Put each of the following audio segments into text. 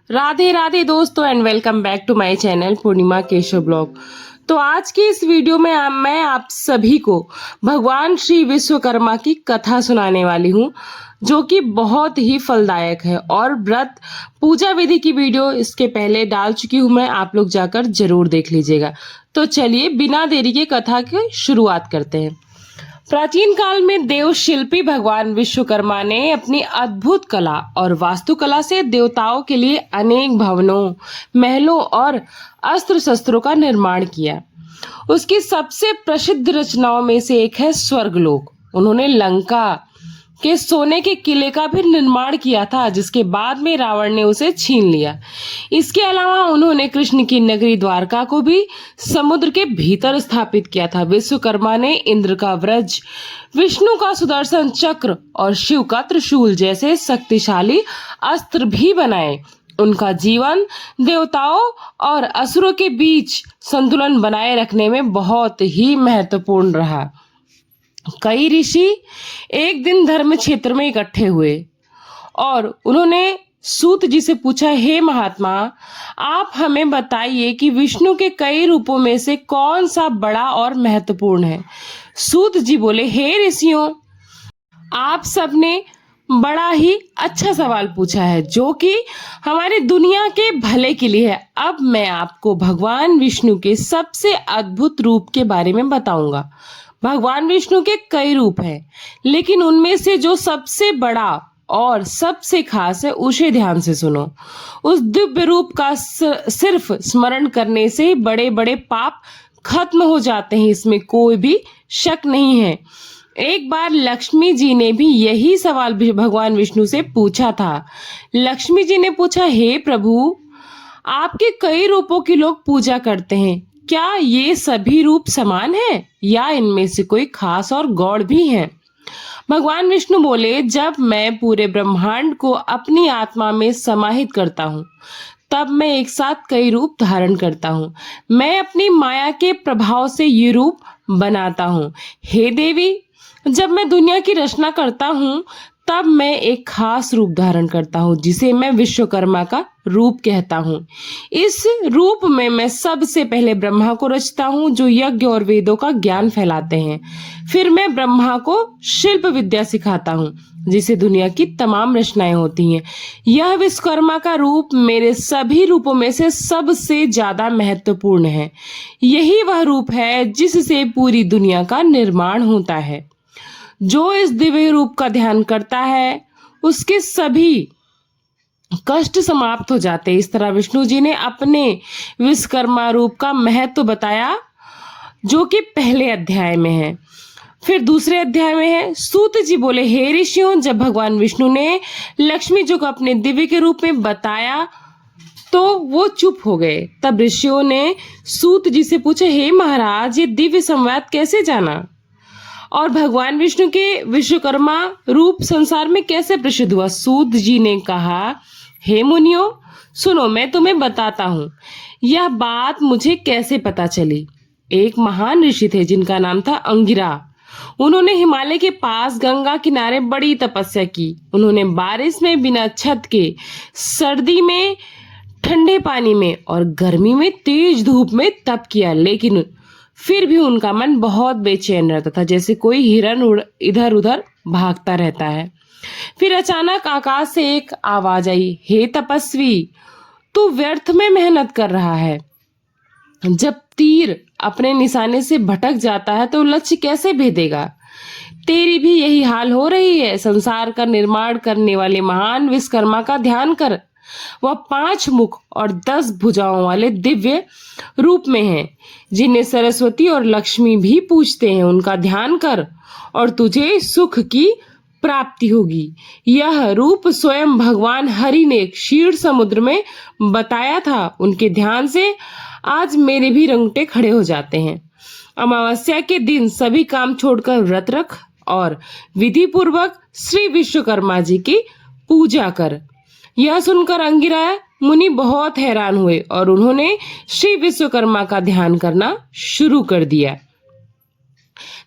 राधे राधे दोस्तों and welcome back to my channel Purnima Keshav blog. तो आज की इस वीडियो में मैं आप सभी को भगवान श्री विश्वकर्मा की कथा सुनाने वाली हूँ, जो कि बहुत ही फलदायक है। और व्रत पूजा विधि की वीडियो इसके पहले डाल चुकी हूँ मैं, आप लोग जाकर जरूर देख लीजिएगा। तो चलिए बिना देरी के कथा की शुरुआत करते हैं। प्राचीन काल में देव शिल्पी भगवान विश्वकर्मा ने अपनी अद्भुत कला और वास्तुकला से देवताओं के लिए अनेक भवनों, महलों और अस्त्र शस्त्रों का निर्माण किया। उसकी सबसे प्रसिद्ध रचनाओं में से एक है स्वर्गलोक। उन्होंने लंका के सोने के किले का भी निर्माण किया था, जिसके बाद में रावण ने उसे छीन लिया। इसके अलावा उन्होंने कृष्ण की नगरी द्वारका को भी समुद्र के भीतर स्थापित किया था। विश्वकर्मा ने इंद्र का वज्र, विष्णु का सुदर्शन चक्र और शिव का त्रिशूल जैसे शक्तिशाली अस्त्र भी बनाए। उनका जीवन देवताओं और असुरों के बीच संतुलन बनाए रखने में बहुत ही महत्वपूर्ण रहा। कई ऋषि एक दिन धर्म क्षेत्र में इकट्ठे हुए और उन्होंने सूत जी से पूछा, हे महात्मा, आप हमें बताइए कि विष्णु के कई रूपों में से कौन सा बड़ा और महत्वपूर्ण है। सूत जी बोले, हे ऋषियों, आप सबने बड़ा ही अच्छा सवाल पूछा है, जो कि हमारी दुनिया के भले के लिए है। अब मैं आपको भगवान विष्णु के सबसे अद्भुत रूप के बारे में बताऊंगा। भगवान विष्णु के कई रूप हैं, लेकिन उनमें से जो सबसे बड़ा और सबसे खास है, उसे ध्यान से सुनो। उस दिव्य रूप का सिर्फ स्मरण करने से बड़े बड़े पाप खत्म हो जाते हैं, इसमें कोई भी शक नहीं है। एक बार लक्ष्मी जी ने भी यही सवाल भगवान विष्णु से पूछा था। लक्ष्मी जी ने पूछा, हे प्रभु, आपके कई रूपों की लोग पूजा करते हैं, क्या ये सभी रूप समान हैं या इनमें से कोई खास और गौड़ भी हैं? भगवान विष्णु बोले, जब मैं पूरे ब्रह्मांड को अपनी आत्मा में समाहित करता हूँ, तब मैं एक साथ कई रूप धारण करता हूँ। मैं अपनी माया के प्रभाव से ये रूप बनाता हूँ। हे देवी, जब मैं दुनिया की रचना करता हूँ, तब मैं एक खास रूप धारण करता हूँ, जिसे मैं विश्वकर्मा का रूप कहता हूँ। इस रूप में मैं सबसे पहले ब्रह्मा को रचता हूँ, जो यज्ञ और वेदों का ज्ञान फैलाते हैं। फिर मैं ब्रह्मा को शिल्प विद्या सिखाता हूँ, जिसे दुनिया की तमाम रचनाएं होती हैं। यह विश्वकर्मा का रूप मेरे सभी रूपों में से सबसे ज्यादा महत्वपूर्ण है। यही वह रूप है जिससे पूरी दुनिया का निर्माण होता है। जो इस दिव्य रूप का ध्यान करता है, उसके सभी कष्ट समाप्त हो जाते। इस तरह विष्णु जी ने अपने विश्वकर्मा रूप का महत्व बताया, जो कि पहले अध्याय में है। फिर दूसरे अध्याय में है। सूत जी बोले, हे ऋषियों, जब भगवान विष्णु ने लक्ष्मी जी को अपने दिव्य के रूप में बताया तो वो चुप हो गए। तब ऋषियों ने सूत जी से पूछा, हे महाराज, ये दिव्य संवाद कैसे जाना और भगवान विष्णु के विश्वकर्मा रूप संसार में कैसे प्रसिद्ध हुआ? सूत जी ने कहा, हे मुनियों, सुनो, मैं तुम्हें बताता हूँ यह बात मुझे कैसे पता चली। एक महान ऋषि थे जिनका नाम था अंगिरा। उन्होंने हिमालय के पास गंगा किनारे बड़ी तपस्या की। उन्होंने बारिश में बिना छत के, सर्दी में ठंडे पानी में और गर्मी में तेज धूप में तप किया, लेकिन फिर भी उनका मन बहुत बेचैन रहता था, जैसे कोई हिरन इधर उधर भागता रहता है। फिर अचानक आकाश से एक आवाज आई, हे तपस्वी, तू व्यर्थ में मेहनत कर रहा है। जब तीर अपने निशाने से भटक जाता है तो लक्ष्य कैसे भेदेगा? तेरी भी यही हाल हो रही है। संसार का निर्माण करने वाले महान विश्वकर्मा का ध्यान कर। वह 5 मुख और 10 भुजाओं वाले दिव्य रूप में है, जिन्हें सरस्वती और लक्ष्मी भी पूजते हैं। उनका ध्यान कर और तुझे सुख की प्राप्ति होगी। यह रूप स्वयं भगवान हरि ने क्षीर समुद्र में बताया था। उनके ध्यान से आज मेरे भी रोंगटे खड़े हो जाते हैं। अमावस्या के दिन सभी काम छोड़कर व्रत रख और विधि पूर्वक श्री विश्वकर्मा जी की पूजा कर। यह सुनकर अंगिरा मुनि बहुत हैरान हुए और उन्होंने श्री विश्वकर्मा का ध्यान करना शुरू कर दिया।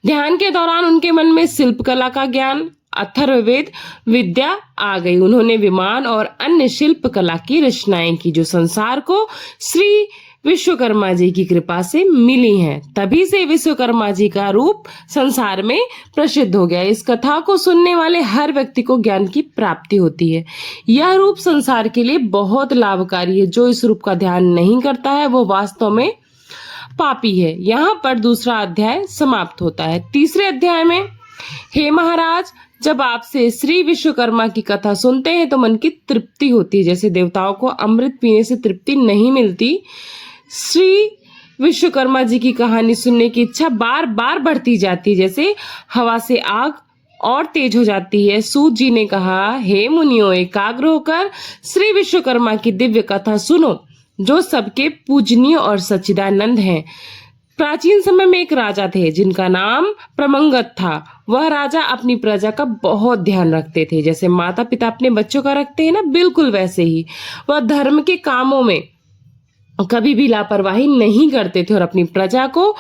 ध्यान के दौरान उनके मन में शिल्प कला का ज्ञान अथर्ववेद विद्या आ गई। उन्होंने विमान और अन्य शिल्प कला की रचनाएं की जो संसार को श्री विश्वकर्मा जी की कृपा से मिली हैं। तभी से विश्वकर्मा जी का रूप संसार में प्रसिद्ध हो गया। इस कथा को सुनने वाले हर व्यक्ति को ज्ञान की प्राप्ति होती है। यह रूप संसार के लिए बहुत लाभकारी है। जो इस रूप का ध्यान नहीं करता है वो वास्तव में पापी है। यहाँ पर दूसरा अध्याय समाप्त होता है। तीसरे अध्याय में, हे महाराज, जब आपसे श्री विश्वकर्मा की कथा सुनते हैं तो मन की तृप्ति होती है। जैसे देवताओं को अमृत पीने से तृप्ति नहीं मिलती, श्री विश्वकर्मा जी की कहानी सुनने की इच्छा बार बार बढ़ती जाती है। जैसे हवा से आग और तेज हो जाती है। सूत जी ने कहा, हे मुनियों, एकाग्र होकर श्री विश्वकर्मा की दिव्य कथा सुनो, जो सबके पूजनीय और सच्चिदानंद हैं। प्राचीन समय में एक राजा थे जिनका नाम प्रमंगत था। वह राजा अपनी प्रजा का बहुत ध्यान रखते थे, जैसे माता पिता अपने बच्चों का रखते हैं ना, बिल्कुल वैसे ही वह धर्म के कामों में कभी भी लापरवाही नहीं करते थे और अपनी प्रजा को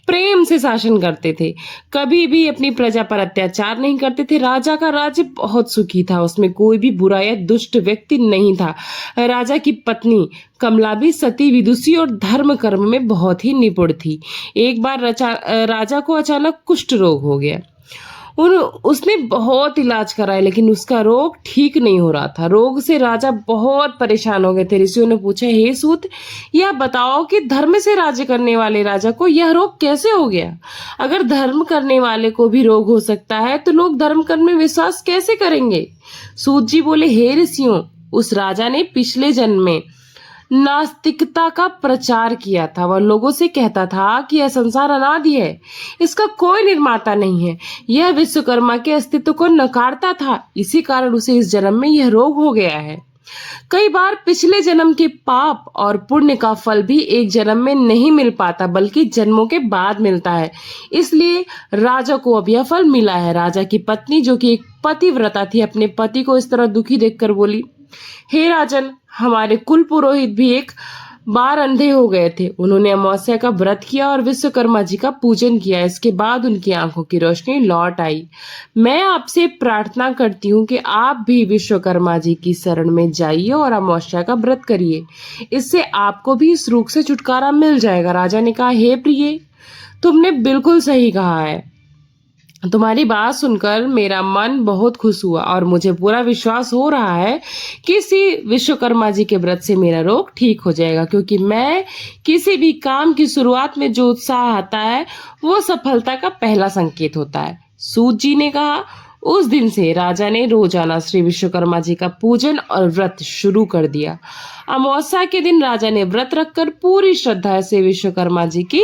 प्रेम से शासन करते थे। कभी भी अपनी प्रजा पर अत्याचार नहीं करते थे। राजा का राज्य बहुत सुखी था, उसमें कोई भी बुरा या दुष्ट व्यक्ति नहीं था। राजा की पत्नी कमला भी सती, विदुषी और धर्म कर्म में बहुत ही निपुण थी। एक बार राजा को अचानक कुष्ठ रोग हो गया। उसने बहुत इलाज कराया लेकिन उसका रोग ठीक नहीं हो रहा था। रोग से राजा बहुत परेशान हो गए थे। ऋषियों ने पूछा, हे सूत, यह बताओ कि धर्म से राज्य करने वाले राजा को यह रोग कैसे हो गया? अगर धर्म करने वाले को भी रोग हो सकता है तो लोग धर्म करने में विश्वास कैसे करेंगे? सूत जी बोले, हे ऋषियों, उस राजा ने पिछले जन्म में नास्तिकता का प्रचार किया था। वह लोगों से कहता था कि यह संसार अनादि है, इसका कोई निर्माता नहीं है। यह विश्वकर्मा के अस्तित्व को नकारता था। इसी कारण उसे इस जन्म में यह रोग हो गया है। कई बार पिछले जन्म के पाप और पुण्य का फल भी एक जन्म में नहीं मिल पाता बल्कि जन्मों के बाद मिलता है। इसलिए राजा को अब यह फल मिला है। राजा की पत्नी, जो कि एक पतिव्रता थी, अपने पति को इस तरह दुखी देखकर बोली, हे राजन, हमारे कुल पुरोहित भी एक बार अंधे हो गए थे। उन्होंने अमावस्या का व्रत किया और विश्वकर्मा जी का पूजन किया। इसके बाद उनकी आंखों की रोशनी लौट आई। मैं आपसे प्रार्थना करती हूँ कि आप भी विश्वकर्मा जी की शरण में जाइए और अमावस्या का व्रत करिए। इससे आपको भी इस रोग से छुटकारा मिल जाएगा। राजा ने कहा, हे प्रिय, तुमने बिल्कुल सही कहा है। तुम्हारी बात सुनकर मेरा मन बहुत खुश हुआ और मुझे पूरा विश्वास हो रहा है कि इसी विश्वकर्मा जी के व्रत से मेरा रोग ठीक हो जाएगा, क्योंकि मैं किसी भी काम की शुरुआत में जो उत्साह आता है वो सफलता का पहला संकेत होता है। सूत जी ने कहा, उस दिन से राजा ने रोजाना श्री विश्वकर्मा जी का पूजन और व्रत शुरू कर दिया। अमावस्या के दिन राजा ने व्रत रखकर पूरी श्रद्धा से विश्वकर्मा जी की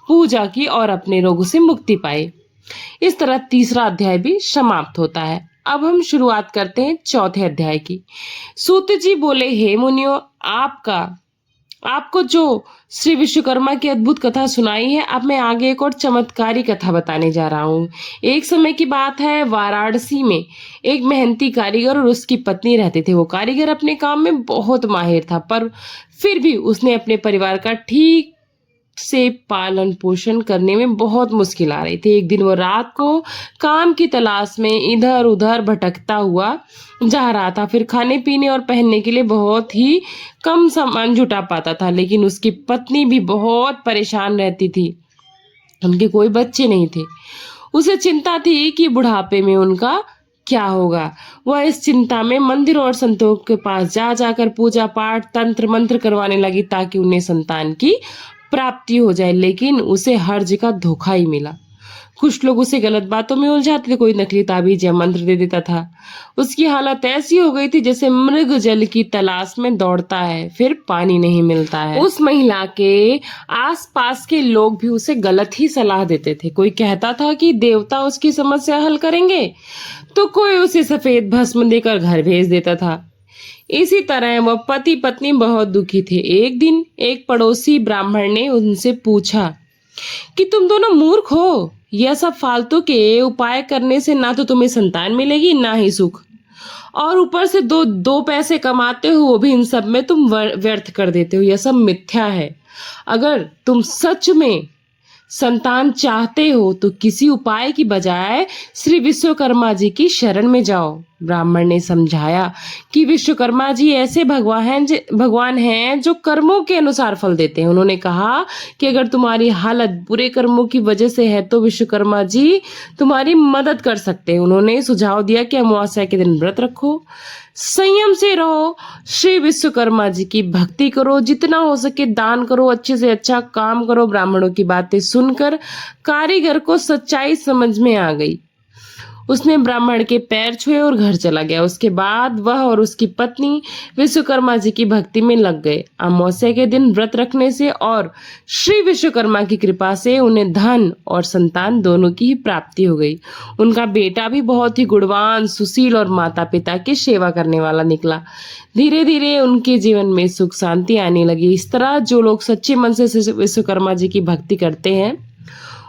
पूजा की और अपने रोगों से मुक्ति पाई। इस तरह तीसरा अध्याय भी समाप्त होता है। अब हम शुरुआत करते हैं चौथे अध्याय की। सूत जी बोले, हे मुनियों, आपको जो श्री विश्वकर्मा की अद्भुत कथा सुनाई है, अब मैं आगे एक और चमत्कारी कथा बताने जा रहा हूँ। एक समय की बात है, वाराणसी में एक मेहनती कारीगर और उसकी पत्नी रहते थे। वो कारीगर अपने काम में बहुत माहिर था, पर फिर भी उसने अपने परिवार का ठीक से पालन पोषण करने में बहुत मुश्किल आ रही थी। एक दिन वो रात को काम की तलाश में इधर उधर भटकता हुआ जा रहा था। फिर खाने पीने और पहनने के लिए बहुत ही कम सामान जुटा पाता था, लेकिन उसकी पत्नी भी बहुत परेशान रहती थी। उनके कोई बच्चे नहीं थे। उसे चिंता थी कि बुढ़ापे में उनका क्या होगा। वह इस चिंता में मंदिर और संतों के पास जा जाकर पूजा पाठ, तंत्र मंत्र करवाने लगी ताकि उन्हें संतान की प्राप्ति हो जाए, लेकिन उसे हर जगह धोखा ही मिला। कुछ लोग उसे गलत बातों में उलझाते थे, कोई नकली ताबीज या मंत्र दे देता था। उसकी हालत ऐसी हो गई थी जैसे मृग जल की तलाश में दौड़ता है, फिर पानी नहीं मिलता है। उस महिला के आसपास के लोग भी उसे गलत ही सलाह देते थे। कोई कहता था कि देवता उसकी समस्या हल करेंगे, तो कोई उसे सफेद भस्म देकर घर भेज देता था। इसी तरह वह पति पत्नी बहुत दुखी थे। एक दिन एक पड़ोसी ब्राह्मण ने उनसे पूछा कि तुम दोनों मूर्ख हो, यह सब फालतू के उपाय करने से ना तो तुम्हें संतान मिलेगी ना ही सुख, और ऊपर से दो पैसे कमाते हो वो भी इन सब में तुम व्यर्थ कर देते हो। यह सब मिथ्या है। अगर तुम सच में संतान चाहते हो तो किसी उपाय की बजाय श्री विश्वकर्मा जी की शरण में जाओ। ब्राह्मण ने समझाया कि विश्वकर्मा जी ऐसे भगवान हैं जो कर्मों के अनुसार फल देते हैं। उन्होंने कहा कि अगर तुम्हारी हालत बुरे कर्मों की वजह से है तो विश्वकर्मा जी तुम्हारी मदद कर सकते हैं। उन्होंने सुझाव दिया कि अमावस्या के दिन व्रत रखो, संयम से रहो, श्री विश्वकर्मा जी की भक्ति करो, जितना हो सके दान करो, अच्छे से अच्छा काम करो। ब्राह्मणों की बातें सुनकर कारीगर को सच्चाई समझ में आ गई। उसने ब्राह्मण के पैर छुए और घर चला गया। उसके बाद वह और उसकी पत्नी विश्वकर्मा जी की भक्ति में लग गए। अमावस्या के दिन व्रत रखने से और श्री विश्वकर्मा की कृपा से उन्हें धन और संतान दोनों की ही प्राप्ति हो गई। उनका बेटा भी बहुत ही गुणवान, सुशील और माता पिता की सेवा करने वाला निकला। धीरे धीरे उनके जीवन में सुख शांति आने लगी। इस तरह जो लोग सच्चे मन से विश्वकर्मा जी की भक्ति करते हैं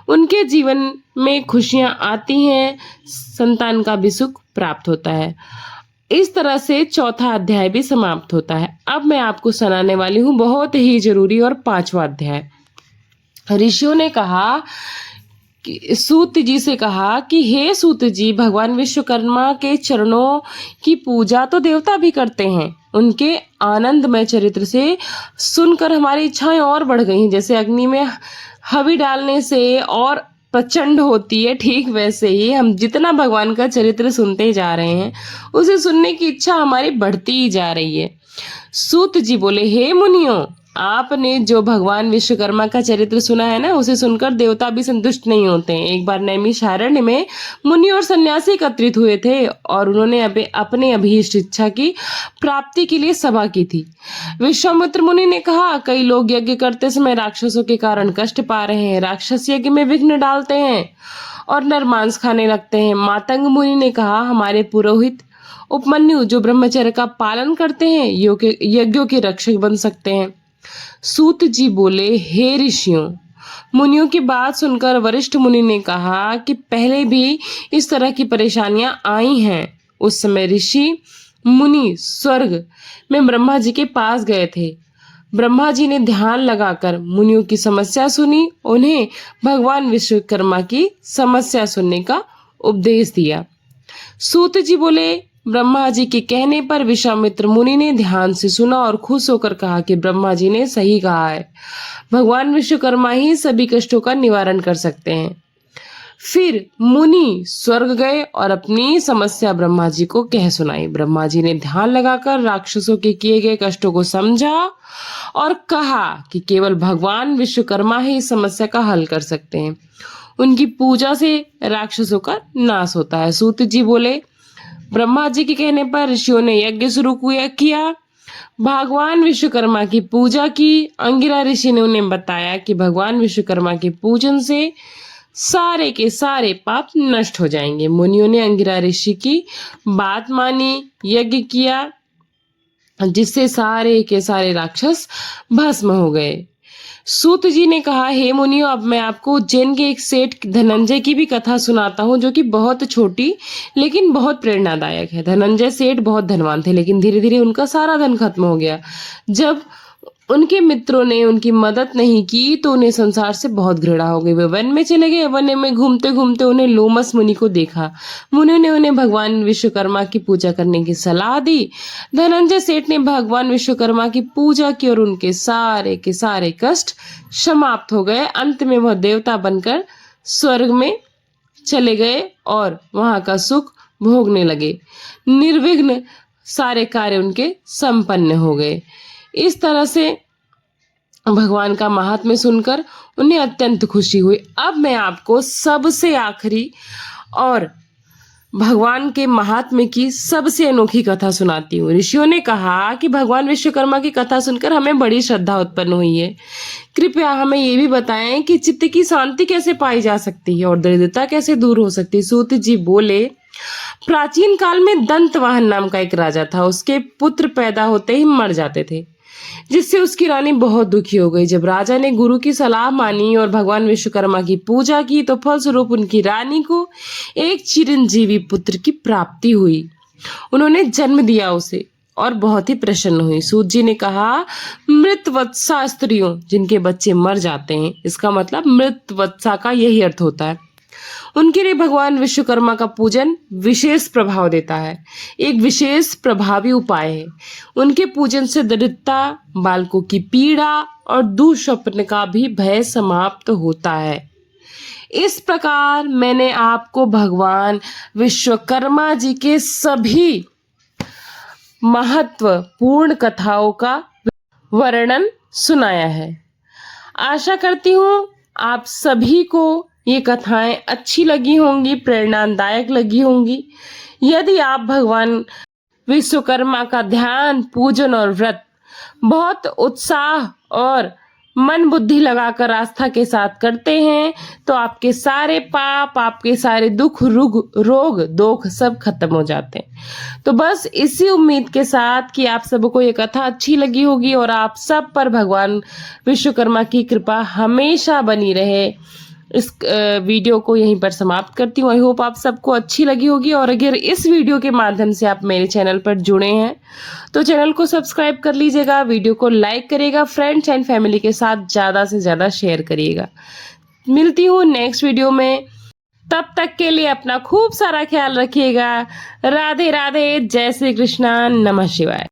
उनके जीवन में खुशियां आती हैं, संतान का भी सुख प्राप्त होता है। इस तरह से चौथा अध्याय भी समाप्त होता है। अब मैं आपको सुनाने वाली हूँ बहुत ही जरूरी और 5वां अध्याय। ऋषियों ने कहा कि सूत जी से कहा कि हे सूत जी, भगवान विश्वकर्मा के चरणों की पूजा तो देवता भी करते हैं। उनके आनंदमय चरित्र से सुनकर हमारी इच्छाएं और बढ़ गई। जैसे अग्नि में हवी डालने से और प्रचंड होती है, ठीक वैसे ही हम जितना भगवान का चरित्र सुनते जा रहे हैं उसे सुनने की इच्छा हमारी बढ़ती ही जा रही है। सूत जी बोले, हे मुनियों, आपने जो भगवान विश्वकर्मा का चरित्र सुना है ना, उसे सुनकर देवता भी संतुष्ट नहीं होते हैं। एक बार नैमिषारण्य में मुनि और सन्यासी एकत्रित हुए थे और उन्होंने अपने अभीष्ट इच्छा की प्राप्ति के लिए सभा की थी। विश्वामित्र मुनि ने कहा, कई लोग यज्ञ करते समय राक्षसों के कारण कष्ट पा रहे हैं। राक्षस यज्ञ में विघ्न डालते हैं और नर मांस खाने लगते हैं। मातंग मुनि ने कहा, हमारे पुरोहित उपमन्यु जो ब्रह्मचर्य का पालन करते हैं यज्ञों के रक्षक बन सकते हैं। सूत जी बोले, हे ऋषियों, मुनियों की बात सुनकर वरिष्ठ मुनि ने कहा कि पहले भी इस तरह की परेशानियां आई हैं। उस समय ऋषि मुनि स्वर्ग में ब्रह्मा जी के पास गए थे। ब्रह्मा जी ने ध्यान लगाकर मुनियों की समस्या सुनी, उन्हें भगवान विश्वकर्मा की समस्या सुनने का उपदेश दिया। सूत जी बोले, ब्रह्मा जी के कहने पर विश्वामित्र मुनि ने ध्यान से सुना और खुश होकर कहा कि ब्रह्मा जी ने सही कहा है, भगवान विश्वकर्मा ही सभी कष्टों का निवारण कर सकते हैं। फिर मुनि स्वर्ग गए और अपनी समस्या ब्रह्मा जी को कह सुनाई। ब्रह्मा जी ने ध्यान लगाकर राक्षसों के किए गए कष्टों को समझा और कहा कि केवल भगवान विश्वकर्मा ही इस समस्या का हल कर सकते हैं। उनकी पूजा से राक्षसों का नाश होता है। सूत जी बोले, ब्रह्मा जी के कहने पर ऋषियों ने यज्ञ शुरू किया, भगवान विश्वकर्मा की पूजा की। अंगिरा ऋषि ने उन्हें बताया कि भगवान विश्वकर्मा के पूजन से सारे के सारे पाप नष्ट हो जाएंगे। मुनियों ने अंगिरा ऋषि की बात मानी, यज्ञ किया, जिससे सारे के सारे राक्षस भस्म हो गए। सूत जी ने कहा, हे मुनियों, अब मैं आपको उज्जैन के एक सेठ धनंजय की भी कथा सुनाता हूँ, जो कि बहुत छोटी लेकिन बहुत प्रेरणादायक है। धनंजय सेठ बहुत धनवान थे, लेकिन धीरे धीरे उनका सारा धन खत्म हो गया। जब उनके मित्रों ने उनकी मदद नहीं की तो उन्हें संसार से बहुत घृणा हो गई। वे वन में चले गए। वन में घूमते घूमते उन्हें लोमस मुनि को देखा। मुनि ने उन्हें भगवान विश्वकर्मा की पूजा करने की सलाह दी। धनंजय सेठ ने भगवान विश्वकर्मा की पूजा की और उनके सारे के सारे कष्ट समाप्त हो गए। अंत में वह देवता बनकर स्वर्ग में चले गए और वहां का सुख भोगने लगे। निर्विघ्न सारे कार्य उनके संपन्न हो गए। इस तरह से भगवान का महात्म्य सुनकर उन्हें अत्यंत खुशी हुई। अब मैं आपको सबसे आखिरी और भगवान के महात्म्य की सबसे अनोखी कथा सुनाती हूँ। ऋषियों ने कहा कि भगवान विश्वकर्मा की कथा सुनकर हमें बड़ी श्रद्धा उत्पन्न हुई है। कृपया हमें ये भी बताएं कि चित्त की शांति कैसे पाई जा सकती है और दरिद्रता कैसे दूर हो सकती है। सूत जी बोले, प्राचीन काल में दंतवाहन नाम का एक राजा था। उसके पुत्र पैदा होते ही मर जाते थे, जिससे उसकी रानी बहुत दुखी हो गई। जब राजा ने गुरु की सलाह मानी और भगवान विश्वकर्मा की पूजा की तो फलस्वरूप उनकी रानी को एक चिरंजीवी पुत्र की प्राप्ति हुई। उन्होंने जन्म दिया उसे और बहुत ही प्रसन्न हुई। सूत जी ने कहा, मृत वत्सा स्त्रियों जिनके बच्चे मर जाते हैं, इसका मतलब मृत वत्सा का यही अर्थ होता है, उनके लिए भगवान विश्वकर्मा का पूजन विशेष प्रभाव देता है, एक विशेष प्रभावी उपाय है। उनके पूजन से दरिद्रता, बालकों की पीड़ा और दुःस्वप्न का भी भय समाप्त होता है। इस प्रकार मैंने आपको भगवान विश्वकर्मा जी के सभी महत्वपूर्ण कथाओं का वर्णन सुनाया है। आशा करती हूँ आप सभी को ये कथाएं अच्छी लगी होंगी, प्रेरणादायक लगी होंगी। यदि आप भगवान विश्वकर्मा का ध्यान, पूजन और व्रत बहुत उत्साह और मन बुद्धि लगाकर आस्था के साथ करते हैं तो आपके सारे पाप, आपके सारे दुख, रोग दोख सब खत्म हो जाते हैं। तो बस इसी उम्मीद के साथ कि आप सबको ये कथा अच्छी लगी होगी और आप सब पर भगवान विश्वकर्मा की कृपा हमेशा बनी रहे, इस वीडियो को यहीं पर समाप्त करती हूँ। आई होप आप सबको अच्छी लगी होगी और अगर इस वीडियो के माध्यम से आप मेरे चैनल पर जुड़े हैं तो चैनल को सब्सक्राइब कर लीजिएगा, वीडियो को लाइक करिएगा, फ्रेंड्स एंड फैमिली के साथ ज़्यादा से ज़्यादा शेयर करिएगा। मिलती हूँ नेक्स्ट वीडियो में, तब तक के लिए अपना खूब सारा ख्याल रखिएगा। राधे राधे, जय श्री कृष्णा, नमः शिवाय।